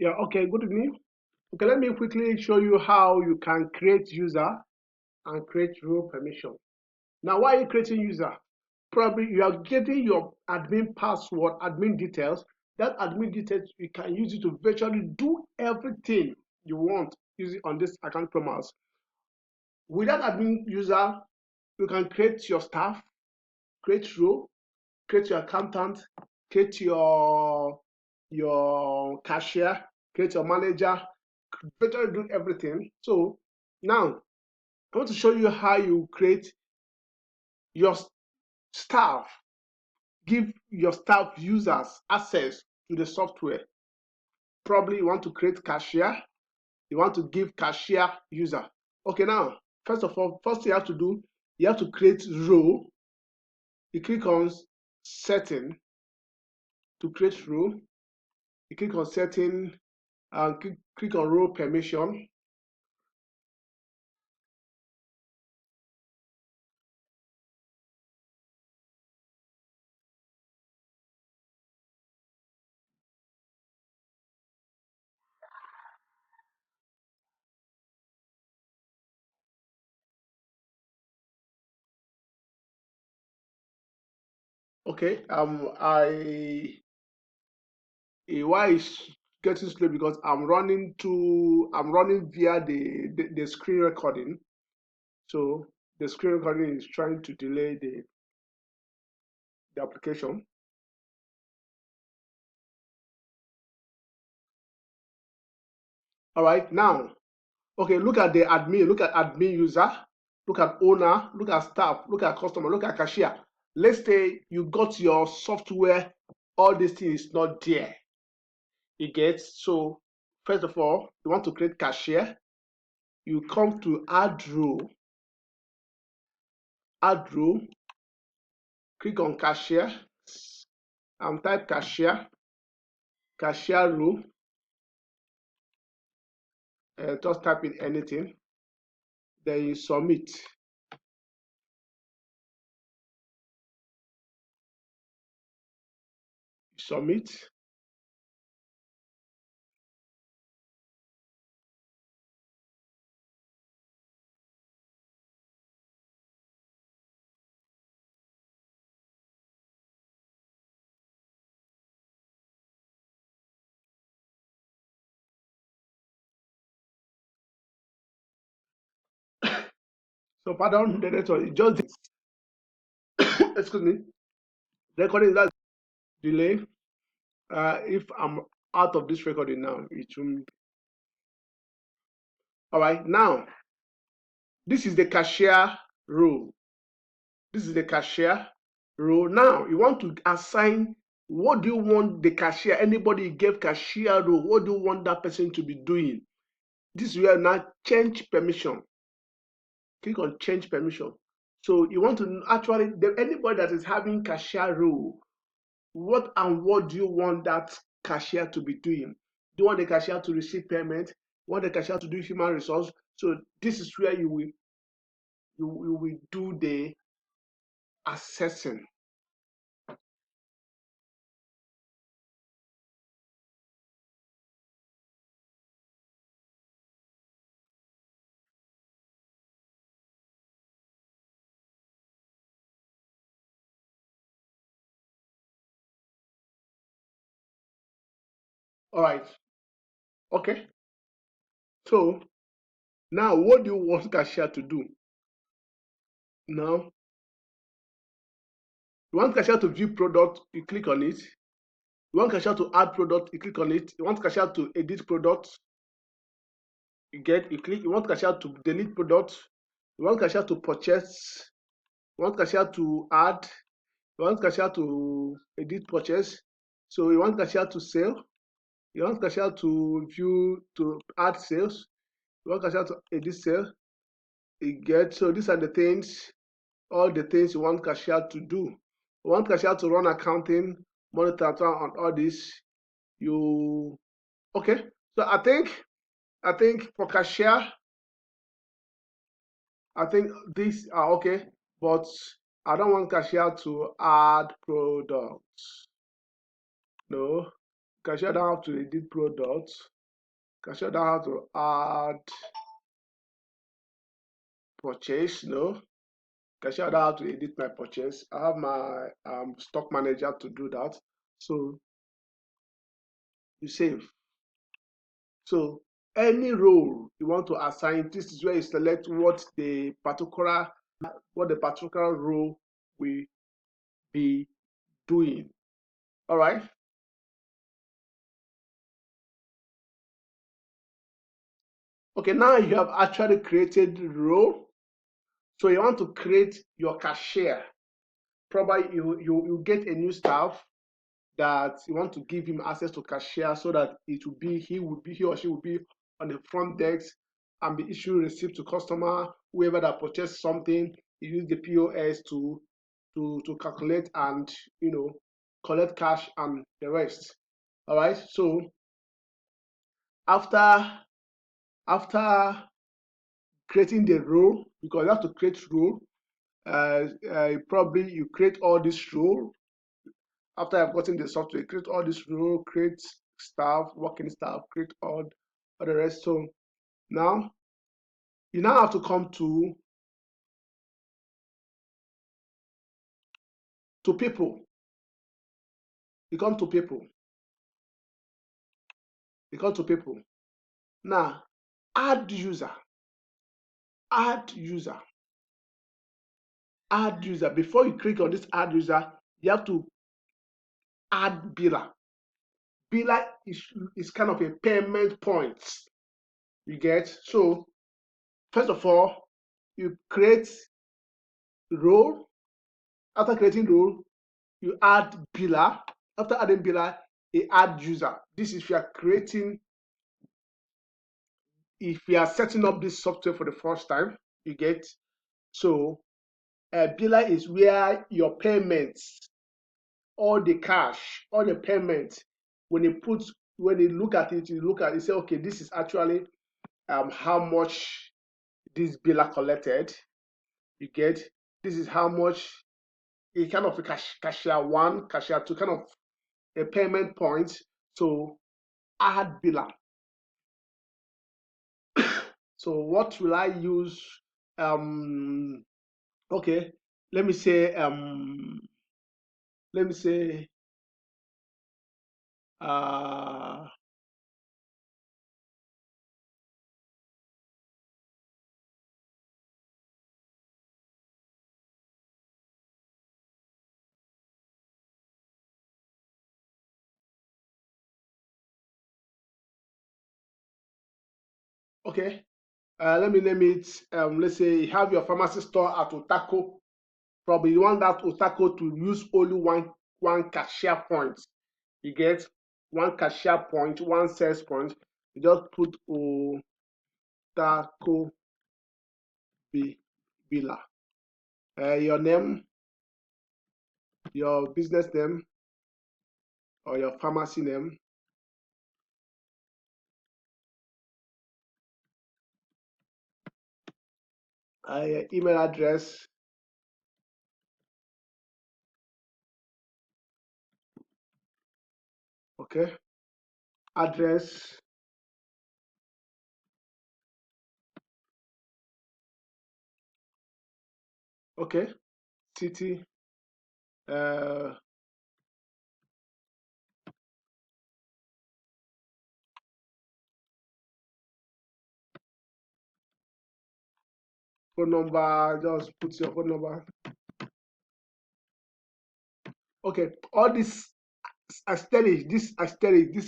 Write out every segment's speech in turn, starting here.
Yeah, okay, good evening. Okay, let me quickly show you how you can create user and create role permission. Now, why are you creating user? Probably you are getting your admin password, admin details. That admin details, you can use it to virtually do everything you want using on this AccountProMax. With that admin user, you can create your staff, create role, create your accountant, create your cashier, create your manager, virtually do everything. So now I want to show you how you create your staff, give your staff users access to the software. Probably you want to create cashier, you want to give cashier user. Okay, now first of all, first you have to do, you have to create role. You click on setting to create role. You click on setting and click on role permission. Okay, why is getting slow because I'm running via the screen recording. So the screen recording is trying to delay the application. All right, now, okay, look at the admin, look at admin user, look at owner, look at staff, look at customer, look at cashier. Let's say you got your software, all these things is not there. You get, so first of all, you want to create cashier, you come to add row, click on cashier, and type cashier row, just type in anything, then you submit. Submit. So pardon the network, it just excuse me, recording that delay. If I'm out of this recording now, it will. All right, now this is the cashier row. This is the cashier row. Now you want to assign, what do you want the cashier, anybody you gave cashier row, what do you want that person to be doing? This is where now change permission. Click on change permission. So you want to actually, anybody that is having cashier row, what do you want that cashier to be doing? Do you want the cashier to receive payment? You want the cashier to do human resource? So this is where you will do the assessing. All right. Okay. So now what do you want cashier to do? Now you want cashier to view product, you click on it. You want cashier to add product, you click on it. You want cashier to edit product, you click. You want cashier to delete product. You want cashier to purchase. You want cashier to add. You want cashier to edit purchase. So you want cashier to sell. You want cashier to view, to add sales. You want cashier to edit sales. So these are the things, all the things you want cashier to do. You want cashier to run accounting, monitor on all this. You okay? So I think for cashier, I think these are okay, but I don't want cashier to add products. No, Cashier don't have to edit products. Cashier don't have to add purchase. No. Cashier don't have to edit my purchase. I have my stock manager to do that. So you save. So any role you want to assign, this is where you select what the particular role will be doing. All right. Okay, now you have actually created the role. So you want to create your cashier. Probably you get a new staff that you want to give him access to cashier so that he or she will be on the front desk and be issuing receipt to customer, whoever that purchased something, you use the POS to calculate and collect cash and the rest. All right. So after after creating the role, because you have to create role, probably you create all this role. After I've gotten the software, create all this role, create staff, working staff, create all the rest. So now you now have to come to people. You come to people. You come to people. Now add user. Add user. Add user. Before you click on this add user, you have to add biller. Biller is kind of a payment point. You get? So first of all, you create role. After creating role, you add biller. After adding biller, you add user. This is if you are setting up this software for the first time, you get. So biller is where your payments, all the cash, all the payments, when you look at it, you say, okay, this is actually how much this biller collected. You get, this is how much a kind of a cashier one, cashier two, kind of a payment point. So add biller. So what will I use? Um, okay, let me say let me say uh, okay, let me name it. Let's say you have your pharmacy store at Otako. Probably you want that Otako to use only one cashier point. You get one cashier point, one sales point. You just put Otako Villa. Your name, your business name, or your pharmacy name. Your email address. Okay. Address. Okay. City. Uh, phone number. Just put your phone number. Okay. All these these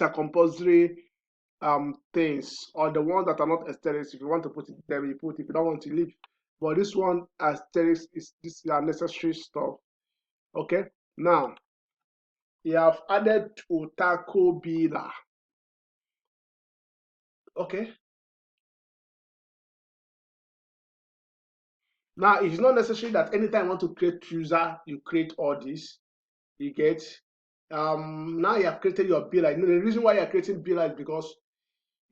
are compulsory things, or the ones that are not asterisks. If you want to put it there, you put. If you don't want to leave, but this one asterisk is this are necessary stuff. Okay. Now you have added Otako Bila. Okay. Now it's not necessary that anytime you want to create user, you create all this. You get. Now you have created your biller. The reason why you're creating biller is because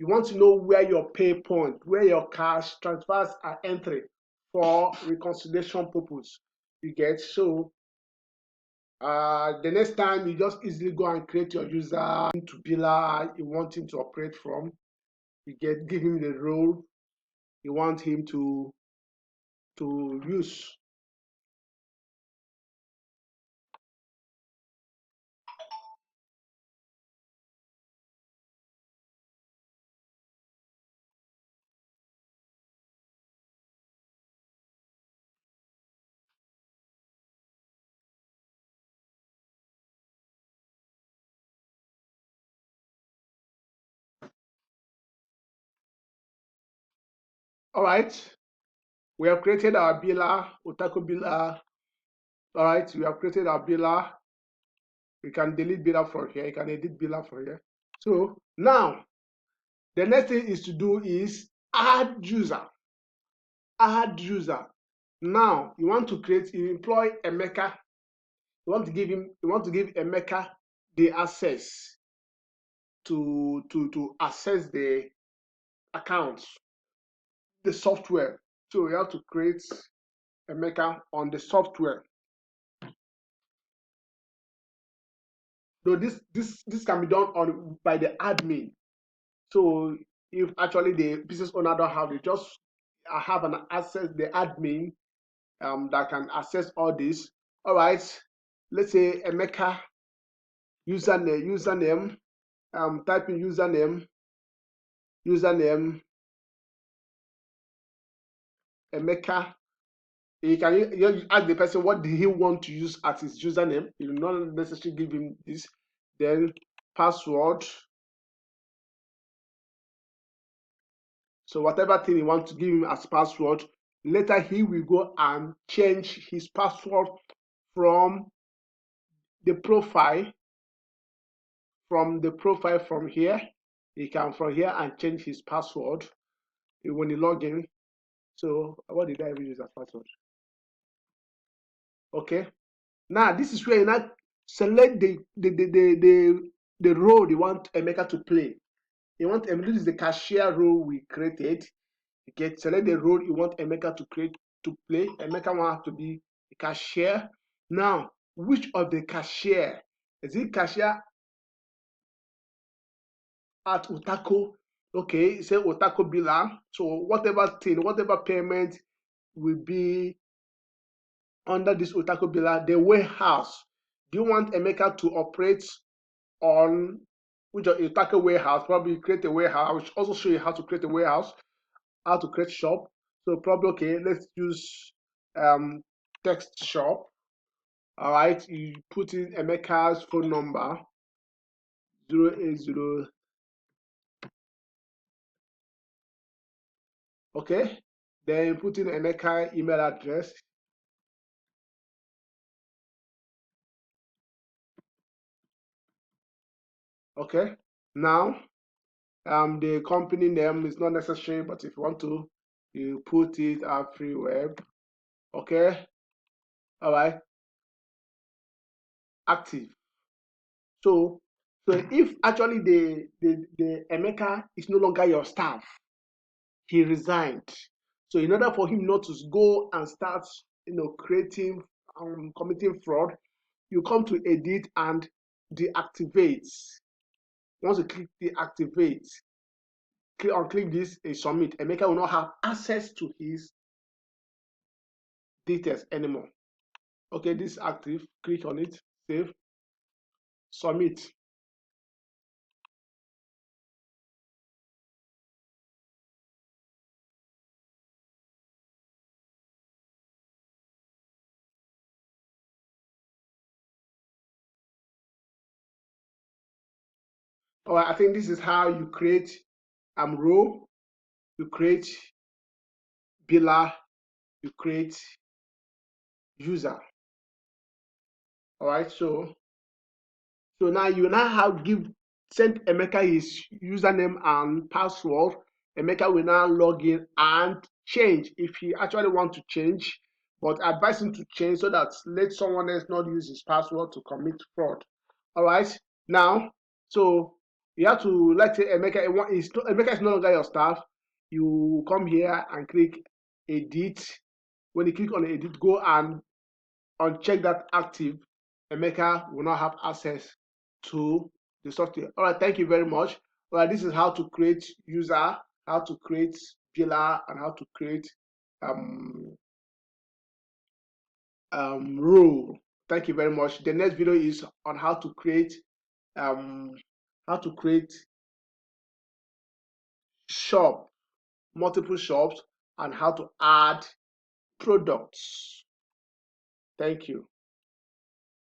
you want to know where your pay point, where your cash transfers are entering for reconciliation purpose. You get. So The next time you just easily go and create your user to biller you want him to operate from. You give him the role you want him to use. All right, we have created our biller, Otaku biller. All right, we have created our biller. You can delete biller from here. You can edit biller from here. So now the next thing is to do is add user. Add user. Now you want to create. You employ Emeka. You want to give him. You want to give Emeka the access to access the accounts, the software. So you have to create Emeka on the software. So this can be done on by the admin. So if actually the business owner don't have it, just have an access the admin that can access all this. All right, let's say Emeka username type in username Emeka. You can ask the person what did he want to use as his username. You will not necessarily give him this. Then password. So whatever thing you want to give him as password, later he will go and change his password from the profile. From here, he can from here and change his password when he log in. So what did I even use as password? Okay. Now this is where you now select the role you want Emeka to play. You want this is the cashier role we created. You select the role you want Emeka to play. Emeka will have to be a cashier. Now, which of the cashier? Is it cashier at Utako? Okay, say Utako biller. So whatever payment will be under this Utako biller, the warehouse. Do you want Emeka to operate on which Utako warehouse? Probably create a warehouse. I will also show you how to create a warehouse, how to create shop. So probably okay, let's use text shop. All right, you put in Emeka's phone number 080. Okay, then you put in Emeka email address. Okay, now the company name is not necessary, but if you want to, you put it at free web. Okay, all right, active. So if actually the Emeka is no longer your staff, he resigned. So in order for him not to go and start, creating, committing fraud, you come to edit and deactivate. Once you click deactivate, click this, submit. Emeka will not have access to his details anymore. Okay, this is active. Click on it, save, submit. All right, I think this is how you create role, you create biller, you create user. All right, so now you now have send Emeka his username and password. Emeka will now log in and change if he actually want to change, but advise him to change so that let someone else not use his password to commit fraud. All right, now so you have to, let's say Emeka is no longer your staff. You come here and click edit. When you click on edit, go and uncheck that active. Emeka will not have access to the software. All right, thank you very much. All right, this is how to create user, how to create pillar, and how to create um, role. Thank you very much. The next video is on um, how to create shop, multiple shops, and how to add products. Thank you.